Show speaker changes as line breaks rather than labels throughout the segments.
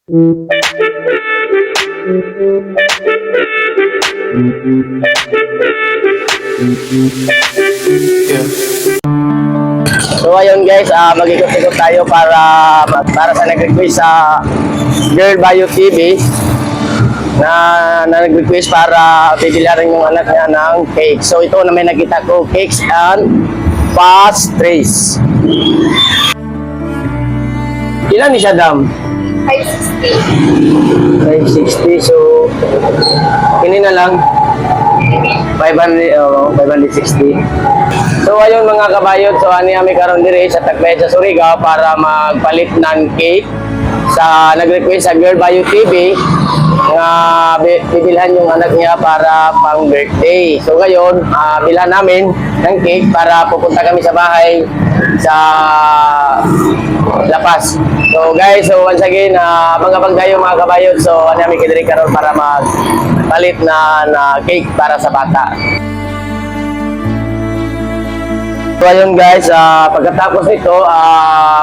So ayun guys, mag-ikot-ikot tayo para sa nag-request sa Girl Bio TV na nag-request para bibilarin yung anak niya ng cake. So ito na may nakita ko, cakes and pastries. Ilan ni siya, Dam?
560.
560. So kini na lang 560. So ayun mga kabayot, so ani kami karon dire sa Tagbayad sa Surigao para magpalit ng cake sa nag-request sa Girl Bio TV nga bibilhan yung anak niya para pang birthday. So ngayon, bilhan namin ng cake para pupunta kami sa bahay sa Lapas. So guys, so once again, abang-abang tayo mga kabayot. So ano kami kidiri karon para magpalit na cake para sa bata. So ayun guys, pagkatapos nito,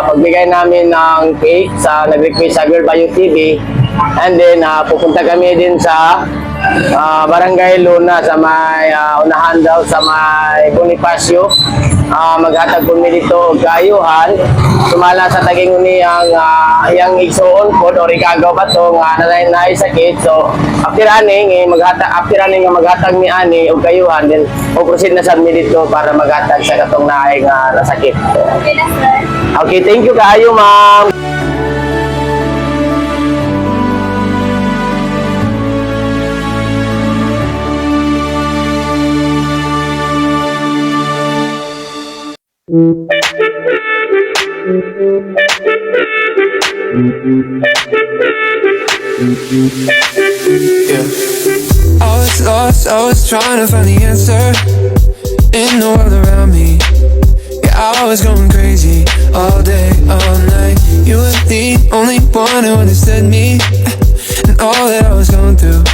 pagbigay namin ng cake sa nag-request sa Girl Bio TV, and then pupunta kami din sa Barangay Luna sa may unahan daw sa may Bonifacio. Maghatag kami dito kayuhan sumala sa taging uni ang igsoon pod or ikagaw ba to nga nanay sakit. So after aning maghatag ni ani og kayuhan, then proceed na sa mi dito para maghatag sa katong naay nga nasakit.
Okay na, sir.
Okay, thank you kaayo, ma'am.
I was lost, I was trying to find the answer in the world around me. Yeah, I was going crazy all day, all night. You were the only one who understood me and all that I was going through.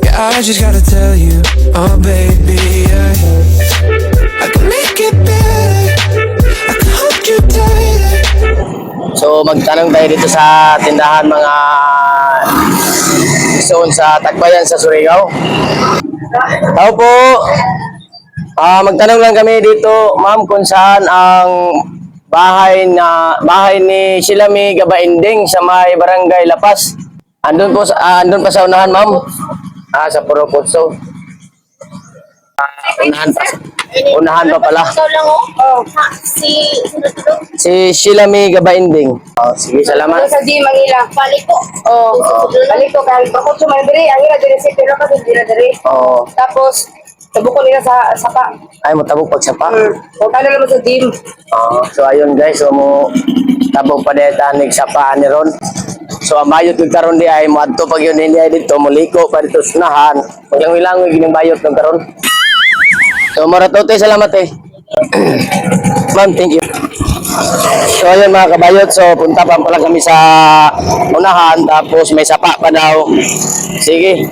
Yeah, I just gotta tell you, oh baby, I can make it better, I can hold you tighter.
So magtanong tayo dito sa tindahan mga zone sa Tagbayan sa Surigao. Tao po. Magtanong lang kami dito, ma'am, kung saan ang bahay ni Silami Gabainding sa may Barangay Lapas. Andun pa sa unahan, ma'am. Sa Puro Putso. Unahan pa pala.
Ikaw lang, oh.
Si Silami Gabainding. Sige, salamat.
Sa di Manila. Balik ko. Balik ko. Kaya bakit sumandiri. Ang ina dire sa pero kasi dire dire. Tapos, tabuk ko nila sa sapa.
Ay, mo tabok pag sapa.
O kano naman sa dim.
So ayun guys, so mo tabok pa deta nig sapa ni Ron. So ang bayot ng karon di ay moadto pag yun hindi ay dito muliko pa dito sunahan. Pag yung ilang gining bayot ng karon. So maratote, salamat eh. Ma'am, thank you. So ayun mga kabayot, so punta pa pala kami sa unahan tapos may sapa pa daw. Sige.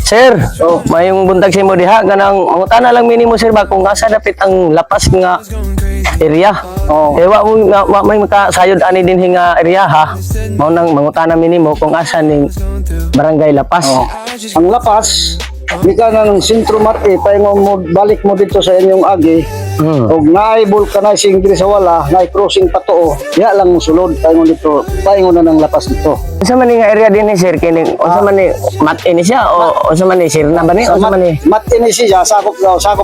Sir, so mayong buntag sa imo diha kanang mangutana lang minimo sir ba kung asa dapit ang Lapas nga area. Wa may makasayod ani din nga area ha. Mao nang mangutana minimo kung asa ning Barangay Lapas.
Ang Lapas, di ka ng sentro mati, paingon mo, balik mo dito sa inyong agi, o naay vulcanizing diri sa wala, naay crossing patoo, ya lang mo sulod, paingon dito, paingon na ng Lapas dito.
Unsa man ni nga area din ni sir kini? Unsa man ni mati ni siya o unsa man ni sir na ba ni? Unsa man ni?
Mati ni siya, sakop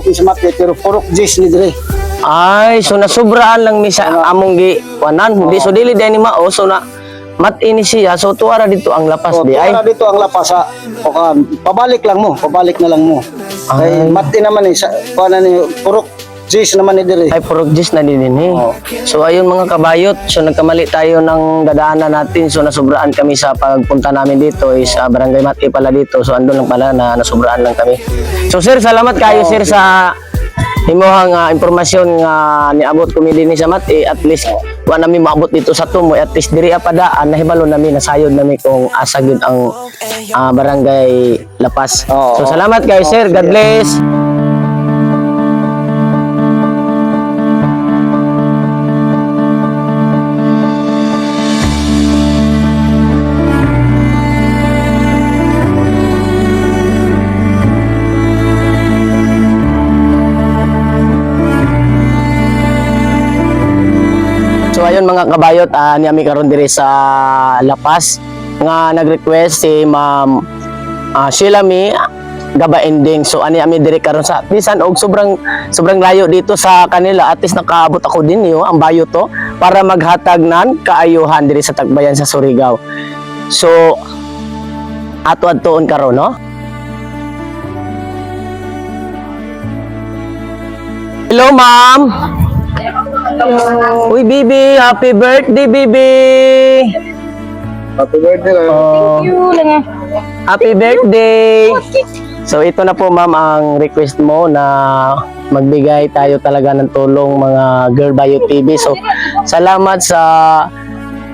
ni sa mati, pero purok jis ni diri.
Ay, so nasubraan lang mi sa among gi wanan, di so dili din ni mao so na mati ni siya, so tuara dito ang Lapas di ay.
Tuara dito ang Lapas sa pabalik lang mo, pabalik na lang mo. Ay mati naman ni sa kuan ni purok jis naman ni diri.
Ay purok jis na din eh. So ayun mga kabayot, so nagkamali tayo ng dadaanan natin, so nasubraan kami sa pagpunta namin dito is Barangay Mati pala dito, so andun lang pala na nasubraan lang kami. So sir, salamat kayo sir sa imuhang impormasyon nga niabot ko mi dinhi sa Mati, at least wa nami maabot dito sa Tumoy, at least diri padaan nahibalo nami nasayod nami kung asa gyud ang barangay Lapas. So salamat guys, sir. God bless. So ayun mga kabayot, niyami karon diri sa Lapas nga nag-request si Ma'am Sheila Mi Gaba Ending. So ani ami diri karon sa bisan og sobrang layo dito sa kanila, at least nakaabot ako din yo ang bayo to para maghatag nan kaayuhan diri sa Tagbayan sa Surigao. So ato-adtoon karon, no? Hello ma'am. Uy, Bibi, happy birthday, Bibi!
Happy birthday lang.
Happy birthday! So, ito na po, ma'am, ang request mo na magbigay tayo talaga ng tulong mga Girl Bayo TV. So, salamat sa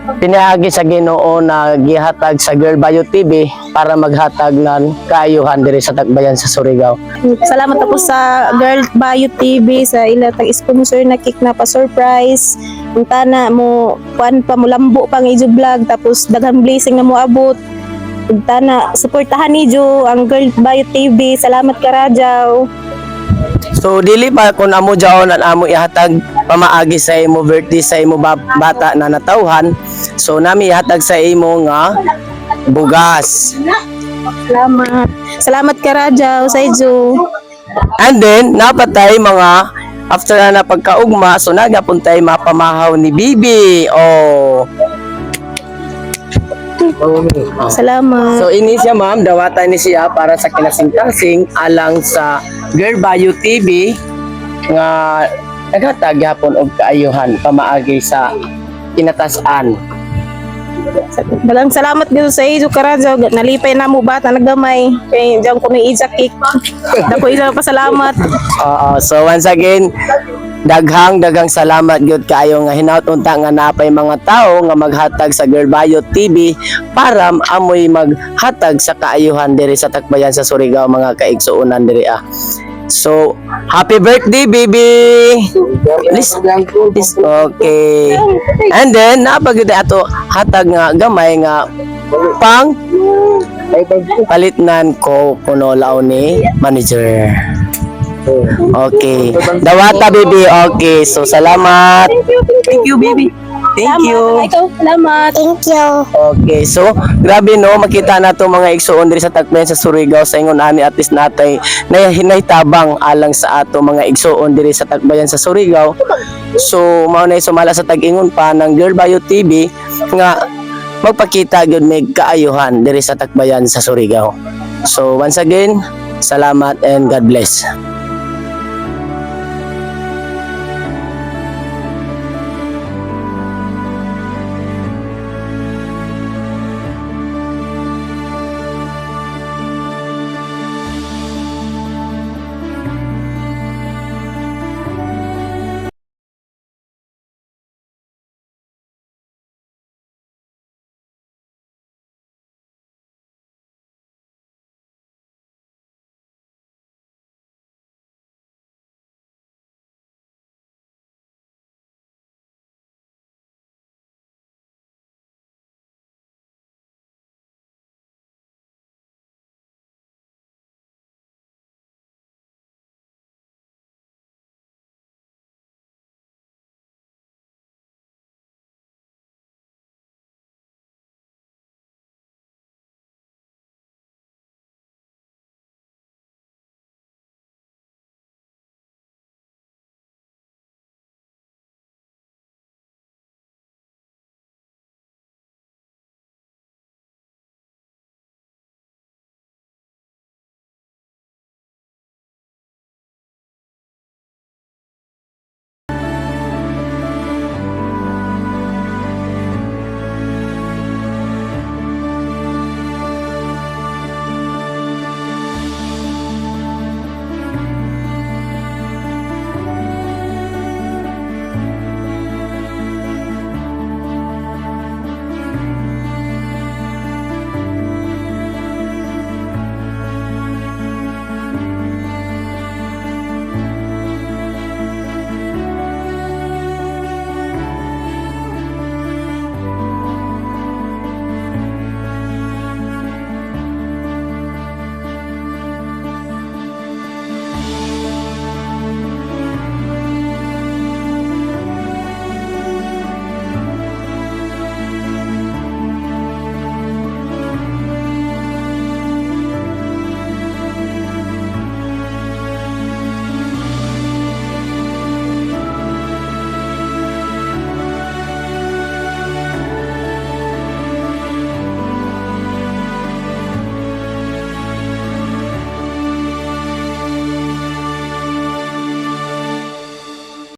pinahagi sa Ginoo na gihatag sa Girl Bayo TV para maghatag ng kaayuhan diri sa Tagbayan sa Surigao.
Salamat ako sa Girl Bayo TV sa ila tag sponsor na cake na pa surprise. Unta na mo kuan pa mo lambo pang ijo vlog, tapos daghang blessing na mo abot. Unta na suportahan niyo ang Girl Bayo TV. Salamat ka Rajaw.
So dili pa kun amo jaon at amo ihatag pamaagi sa imo birthday sa imo bata na natawhan. So nami ihatag sa imo nga bugas.
Salamat. Salamat ka Rajaw sa ijo.
And then napatay mga after na pagkaugma, so nagapuntay mapamahaw ni Bibi. Oh.
Salamat.
So ini siya ma'am, dawata ni siya para sa kinasing-kasing alang sa Girl Bayo TV nga naghatag hapon og kaayuhan pamaagi sa kinatasan.
Dalang salamat dito sa ijo ka Rajaw. Nalipay na mo bata naggamay. Kay diyan ko ni Iza cake. Dako isa pa salamat.
So once again, daghang salamat gyud kaayo nga hinaut unta nga napay mga tao nga maghatag sa Girl Bayo TV para amoy maghatag sa kaayuhan diri sa Tagbayan sa Surigao mga kaigsuonan diri ah. So, happy birthday, baby! Okay. And then, napagod ato hatag nga gamay nga pang palitnan ko kuno law ni manager. Okay. Dawata, baby. Okay. So, salamat. Thank you, baby. Thank you.
Ikaw, salamat. Thank you.
Okay, so grabe no, makita na to mga igsuon diri sa Tagbayan sa Surigao sa ingon ani at least natay na hinaytabang alang sa ato mga igsuon diri sa Tagbayan sa Surigao. So mao na sumala sa tag-ingon pa ng Girl Bayo TV nga magpakita gyud mig kaayuhan diri sa Tagbayan sa Surigao. So once again, salamat and God bless.